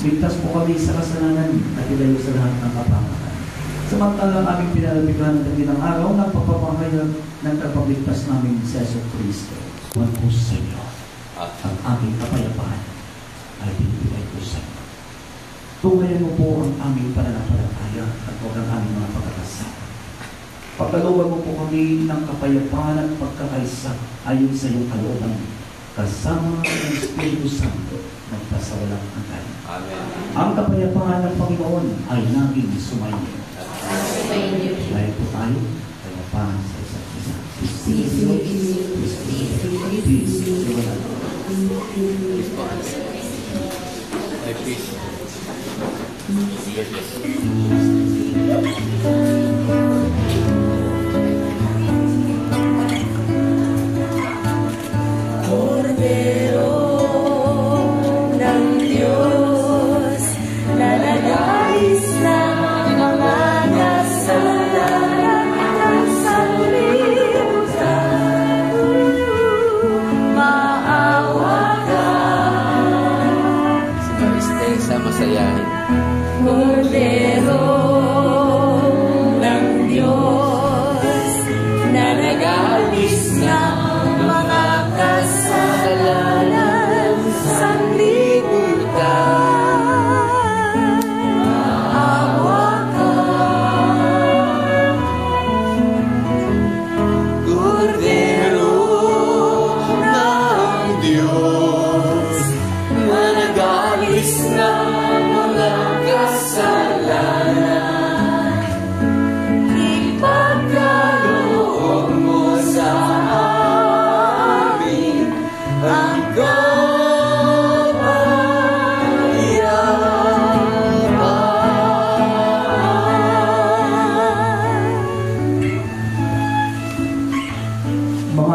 Ligtas po kami sa kasalanan at ilayo sa lahat ng kapahamakan. Samantalang aming pinalabiglan ng kanilang araw ng pagpapahayag ng tagapagligtas namin si Yesu Cristo. Huwag po sa inyo at ang aming kapayapaan ay binibigay ko sa inyo. Tungayan mo po ang aming pananampalataya at huwag ang aming mga pagkakasama. Pagkalooban mo po kami ng kapayapaan at pagkakaisa ayon sa iyong kalooban kasama ng Espiritu Santo nagpasawalang hanggan. Amen. Ang kapayapaan ng Panginoon ay naging sumainyo. Dahil po tayo, kapayapaan sa isa't isa.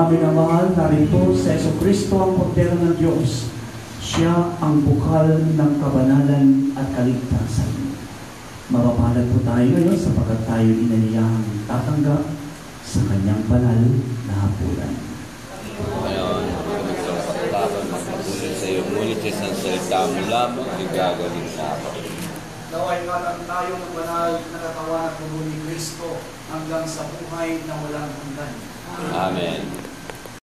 Minamahal, narito sa Yesu Cristo ang Kordero ng Diyos. Siya ang bukal ng kabanalan at kaligtasan. Mapapalad po tayo ngayon sapagkat tayo inaniyahang tatanggap sa kanyang banal na hapunan. Ngayon, kami sa pagkakataon magpatuloy sa iyong ngunit sa isang salita mo lamang ay gagawin na ako. Naway matang tayo ng banal na katawan at dugo ni Cristo hanggang sa buhay na walang hanggan. Amen.